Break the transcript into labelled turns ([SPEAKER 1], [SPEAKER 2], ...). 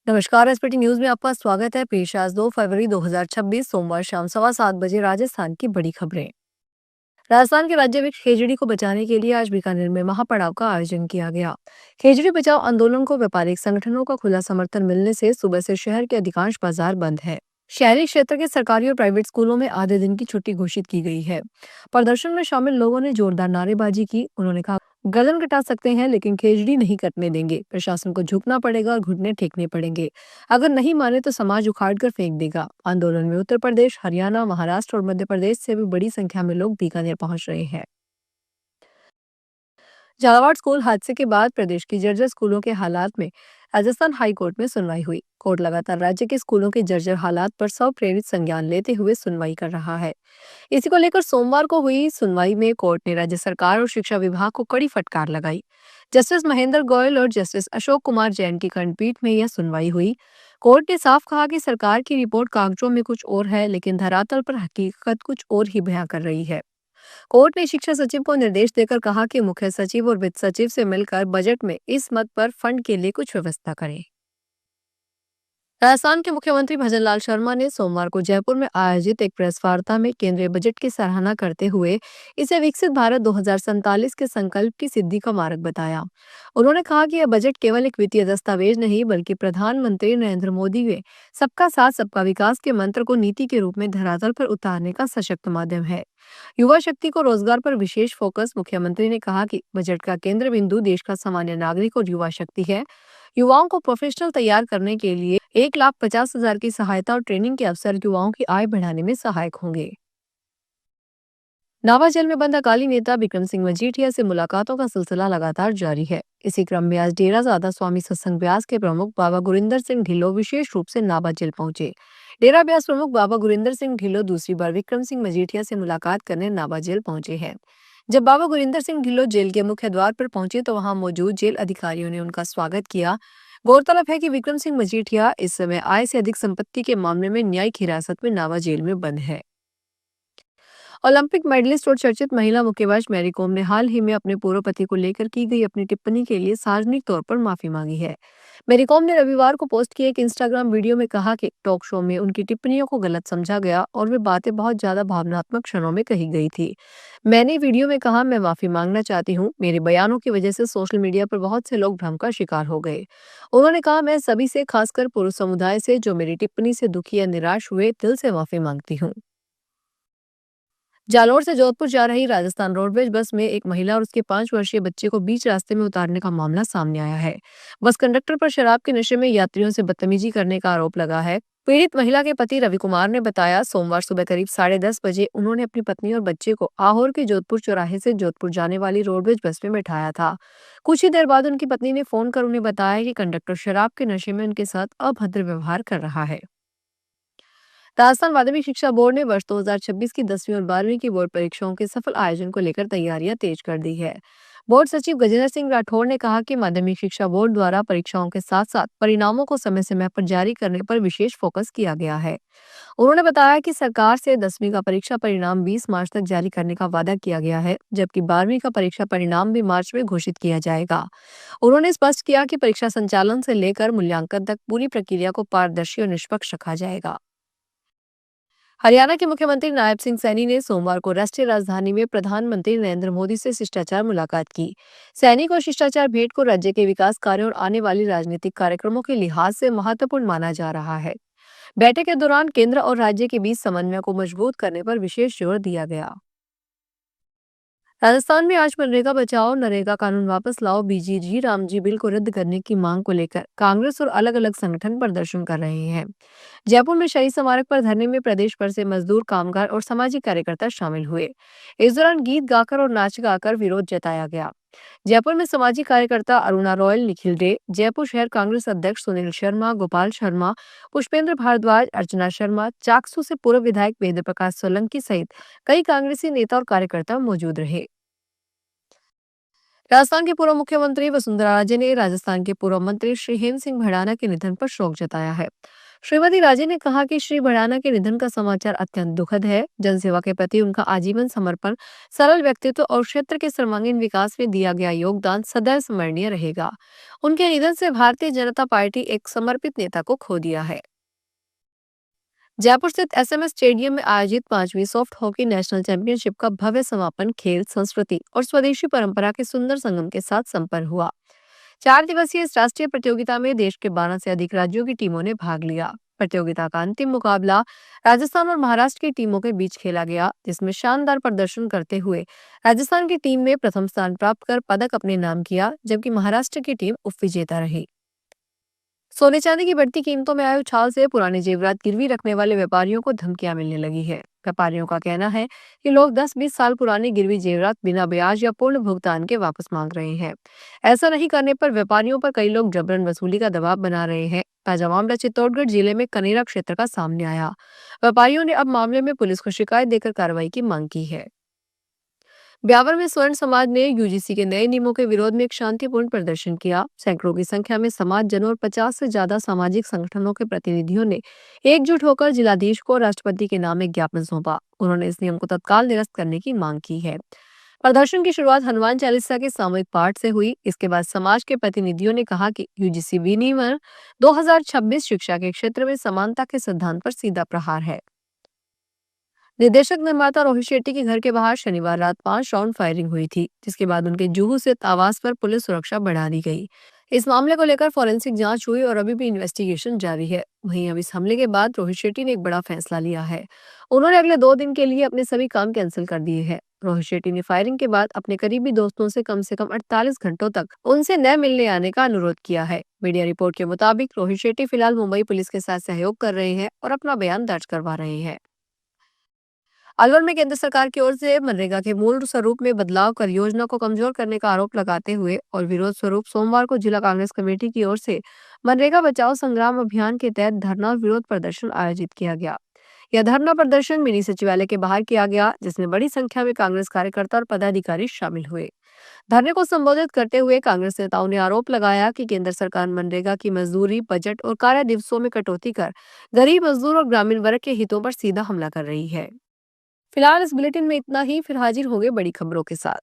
[SPEAKER 1] नमस्कार। SPT news में आपका स्वागत है। पेश आज 2 फरवरी 2026 सोमवार शाम 7:15 बजे राजस्थान की बड़ी खबरें। राजस्थान के राज्य में खेजड़ी को बचाने के लिए आज बीकानेर में महापड़ाव का आयोजन किया गया। खेजड़ी बचाओ आंदोलन को व्यापारिक संगठनों का खुला समर्थन मिलने से सुबह से शहर के अधिकांश बाजार बंद है। शहरी क्षेत्र के सरकारी और प्राइवेट स्कूलों में आधे दिन की छुट्टी घोषित की गई है। प्रदर्शन में शामिल लोगों ने जोरदार नारेबाजी की। उन्होंने कहा, गर्दन कटा सकते हैं लेकिन खेजड़ी नहीं कटने देंगे। प्रशासन को झुकना पड़ेगा और घुटने टेकने पड़ेंगे। अगर नहीं माने तो समाज उखाड़ कर फेंक देगा। आंदोलन में उत्तर प्रदेश, हरियाणा, महाराष्ट्र और मध्य प्रदेश से भी बड़ी संख्या में लोग बीकानेर पहुंच रहे हैं। झालावाड़ स्कूल हादसे के बाद प्रदेश की जर्जर स्कूलों के हालात में राजस्थान हाई कोर्ट में सुनवाई हुई। कोर्ट लगातार राज्य के स्कूलों के जर्जर हालात पर स्वप्रेरित संज्ञान लेते हुए सुनवाई कर रहा है। इसी को लेकर सोमवार को हुई सुनवाई में कोर्ट ने राज्य सरकार और शिक्षा विभाग को कड़ी फटकार लगाई। जस्टिस महेंद्र गोयल और जस्टिस अशोक कुमार जैन की खंडपीठ में यह सुनवाई हुई। कोर्ट ने साफ कहा कि सरकार की रिपोर्ट कागजों में कुछ और है, लेकिन धरातल पर हकीकत कुछ और ही बयां कर रही है। कोर्ट ने शिक्षा सचिव को निर्देश देकर कहा कि मुख्य सचिव और वित्त सचिव से मिलकर बजट में इस मद पर फंड के लिए कुछ व्यवस्था करें। राजस्थान के मुख्यमंत्री भजनलाल शर्मा ने सोमवार को जयपुर में आयोजित एक प्रेस वार्ता में केंद्रीय बजट की सराहना करते हुए इसे विकसित भारत 2047 के संकल्प की सिद्धि का मार्ग बताया। उन्होंने कहा कि यह बजट केवल एक वित्तीय दस्तावेज नहीं बल्कि प्रधानमंत्री नरेंद्र मोदी के सबका साथ सबका विकास के मंत्र को नीति के रूप में धरातल पर उतारने का सशक्त माध्यम है। युवा शक्ति को रोजगार पर विशेष फोकस। मुख्यमंत्री ने कहा कि बजट का केंद्र बिंदु देश का सामान्य नागरिक और युवा शक्ति है। युवाओं को प्रोफेशनल तैयार करने के लिए 1,50,000 की सहायता और ट्रेनिंग के अवसर युवाओं की आय बढ़ाने में सहायक होंगे। नावा जेल में बंद अकाली नेता बिक्रम सिंह मजीठिया से मुलाकातों का सिलसिला लगातार जारी है। इसी क्रम में आज डेरा साधा स्वामी सत्संग ब्यास के प्रमुख बाबा गुरिंदर सिंह ढिल्लों विशेष रूप से नावा जेल पहुंचे। डेरा ब्यास प्रमुख बाबा गुरिंदर सिंह ढिल्लों दूसरी बार विक्रम सिंह मजीठिया से मुलाकात करने नावा जेल पहुंचे हैं। जब बाबा गुरिंदर सिंह ढिल्लों जेल के मुख्य द्वार पर पहुंचे तो वहां मौजूद जेल अधिकारियों ने उनका स्वागत किया। गौरतलब है कि विक्रम सिंह मजीठिया इस समय आय से अधिक संपत्ति के मामले में न्यायिक हिरासत में नावा जेल में बंद है। ओलंपिक मेडलिस्ट और चर्चित महिला मुक्केबाज मैरी कॉम ने हाल ही में अपने पूर्व पति को लेकर की गई अपनी टिप्पणी के लिए सार्वजनिक तौर पर माफी मांगी है। मैरी कॉम ने रविवार को पोस्ट किए एक इंस्टाग्राम वीडियो में कहा कि टॉक शो में उनकी टिप्पणियों को गलत समझा गया और वे बातें बहुत ज्यादा भावनात्मक क्षणों में कही गई थी। मैंने वीडियो में कहा, मैं माफी मांगना चाहती हूँ, मेरे बयानों की वजह से सोशल मीडिया पर बहुत से लोग भ्रम का शिकार हो गए। उन्होंने कहा, मैं सभी से, खासकर पुरुष समुदाय से जो मेरी टिप्पणी से दुखी या निराश हुए, दिल से माफी मांगती हूँ। जालौर से जोधपुर जा रही राजस्थान रोडवेज बस में एक महिला और उसके 5 वर्षीय बच्चे को बीच रास्ते में उतारने का मामला सामने आया है। बस कंडक्टर पर शराब के नशे में यात्रियों से बदतमीजी करने का आरोप लगा है। पीड़ित महिला के पति रवि कुमार ने बताया, सोमवार सुबह करीब 10:30 बजे उन्होंने अपनी पत्नी और बच्चे को आहोर के जोधपुर चौराहे से जोधपुर जाने वाली रोडवेज बस में बैठाया था। कुछ ही देर बाद उनकी पत्नी ने फोन कर उन्हें बताया कि कंडक्टर शराब के नशे में उनके साथ अभद्र व्यवहार कर रहा है। राजस्थान माध्यमिक शिक्षा बोर्ड ने वर्ष 2026 की 10वीं और 12वीं की बोर्ड परीक्षाओं के सफल आयोजन को लेकर तैयारियां तेज कर दी है। बोर्ड सचिव गजेंद्र सिंह राठौड़ ने कहा कि माध्यमिक शिक्षा बोर्ड द्वारा परीक्षाओं के साथ साथ परिणामों को समय समय पर जारी करने पर विशेष फोकस किया गया है। उन्होंने बताया कि सरकार से 10वीं का परीक्षा परिणाम 20 मार्च तक जारी करने का वादा किया गया है, जबकि 12वीं का परीक्षा परिणाम भी मार्च में घोषित किया जाएगा। उन्होंने स्पष्ट किया कि परीक्षा संचालन से लेकर मूल्यांकन तक पूरी प्रक्रिया को पारदर्शी और निष्पक्ष रखा जाएगा। हरियाणा के मुख्यमंत्री नायब सिंह सैनी ने सोमवार को राष्ट्रीय राजधानी में प्रधानमंत्री नरेंद्र मोदी से शिष्टाचार मुलाकात की। सैनी को शिष्टाचार भेंट को राज्य के विकास कार्यों और आने वाली राजनीतिक कार्यक्रमों के लिहाज से महत्वपूर्ण माना जा रहा है। बैठक के दौरान केंद्र और राज्य के बीच समन्वय को मजबूत करने पर विशेष जोर दिया गया। राजस्थान में आज मनरेगा बचाओ नरेगा कानून वापस लाओ बीजीजी रामजी बिल को रद्द करने की मांग को लेकर कांग्रेस और अलग अलग संगठन प्रदर्शन कर रहे हैं। जयपुर में शहीद स्मारक पर धरने में प्रदेश भर से मजदूर, कामगार और सामाजिक कार्यकर्ता शामिल हुए। इस दौरान गीत गाकर और नाच गाकर विरोध जताया गया। जयपुर में सामाजिक कार्यकर्ता अरुणा रॉयल, निखिल डे, जयपुर शहर कांग्रेस अध्यक्ष सुनील शर्मा, गोपाल शर्मा, पुष्पेंद्र भारद्वाज, अर्चना शर्मा, चाकसू से पूर्व विधायक वेद प्रकाश सोलंकी सहित कई कांग्रेसी नेता और कार्यकर्ता मौजूद रहे। राजस्थान के पूर्व मुख्यमंत्री वसुंधरा राजे ने राजस्थान के पूर्व मंत्री श्री हेम सिंह भडाना के निधन पर शोक जताया है। श्रीमती राजे ने कहा कि श्री भड़ाना के निधन का समाचार अत्यंत दुखद है। जनसेवा के प्रति उनका आजीवन समर्पण, सरल व्यक्तित्व और क्षेत्र के सर्वांगीण विकास में दिया गया योगदान सदैव स्मरणीय रहेगा। उनके निधन से भारतीय जनता पार्टी एक समर्पित नेता को खो दिया है। जयपुर स्थित एसएमएस स्टेडियम में आयोजित 5वीं सॉफ्ट हॉकी नेशनल चैंपियनशिप का भव्य समापन खेल, संस्कृति और स्वदेशी परंपरा के सुंदर संगम के साथ संपन्न हुआ। 4 दिवसीय इस राष्ट्रीय प्रतियोगिता में देश के 12 से अधिक राज्यों की टीमों ने भाग लिया। प्रतियोगिता का अंतिम मुकाबला राजस्थान और महाराष्ट्र की टीमों के बीच खेला गया, जिसमें शानदार प्रदर्शन करते हुए राजस्थान की टीम ने प्रथम स्थान प्राप्त कर पदक अपने नाम किया, जबकि महाराष्ट्र की टीम उपविजेता रही। सोने चांदी की बढ़ती कीमतों में आए उछाल से पुराने जेवरात गिरवी रखने वाले व्यापारियों को धमकियां मिलने लगी है। व्यापारियों का कहना है कि लोग 10-20 साल पुराने गिरवी जेवरात बिना ब्याज या पूर्ण भुगतान के वापस मांग रहे हैं। ऐसा नहीं करने पर व्यापारियों पर कई लोग जबरन वसूली का दबाव बना रहे हैं। ताजा मामला चित्तौड़गढ़ जिले में कनेरा क्षेत्र का सामने आया। व्यापारियों ने अब मामले में पुलिस को शिकायत देकर कार्रवाई की मांग की है। ब्यावर में स्वर्ण समाज ने यूजीसी के नए नियमों के विरोध में एक शांतिपूर्ण प्रदर्शन किया। सैकड़ों की संख्या में समाज जनों और 50 से ज्यादा सामाजिक संगठनों के प्रतिनिधियों ने एकजुट होकर जिलाधीश को राष्ट्रपति के नाम एक ज्ञापन सौंपा। उन्होंने इस नियम को तत्काल निरस्त करने की मांग की है। प्रदर्शन की शुरुआत हनुमान चालीसा के सामूहिक पाठ से हुई। इसके बाद समाज के प्रतिनिधियों ने कहा कि यूजीसी विनियमन 2026 शिक्षा के क्षेत्र में समानता के सिद्धांत पर सीधा प्रहार है। निर्देशक निर्माता रोहित शेट्टी के घर के बाहर शनिवार रात 5 राउंड फायरिंग हुई थी, जिसके बाद उनके जुहू स्थित आवास पर पुलिस सुरक्षा बढ़ा दी गई। इस मामले को लेकर फॉरेंसिक जांच हुई और अभी भी इन्वेस्टिगेशन जारी है। वहीं अब इस हमले के बाद रोहित शेट्टी ने एक बड़ा फैसला लिया है। उन्होंने अगले 2 दिन के लिए अपने सभी काम कैंसिल कर दिए हैं। रोहित शेट्टी ने फायरिंग के बाद अपने करीबी दोस्तों से कम 48 घंटों तक उनसे न मिलने आने का अनुरोध किया है। मीडिया रिपोर्ट के मुताबिक रोहित शेट्टी फिलहाल मुंबई पुलिस के साथ सहयोग कर रहे हैं और अपना बयान दर्ज करवा रहे हैं। अलवर में केंद्र सरकार की ओर से मनरेगा के मूल स्वरूप में बदलाव कर योजना को कमजोर करने का आरोप लगाते हुए और विरोध स्वरूप सोमवार को जिला कांग्रेस कमेटी की ओर से मनरेगा बचाओ संग्राम अभियान के तहत धरना और विरोध प्रदर्शन आयोजित किया गया। यह धरना प्रदर्शन मिनी सचिवालय के बाहर किया गया, जिसमें बड़ी संख्या में कांग्रेस कार्यकर्ता और पदाधिकारी शामिल हुए। धरने को संबोधित करते हुए कांग्रेस नेताओं ने आरोप लगाया कि केंद्र सरकार मनरेगा की मजदूरी, बजट और कार्य दिवसों में कटौती कर गरीब मजदूर और ग्रामीण वर्ग के हितों पर सीधा हमला कर रही है। फिलहाल इस बुलेटिन में इतना ही। फिर हाजिर होंगे बड़ी खबरों के साथ।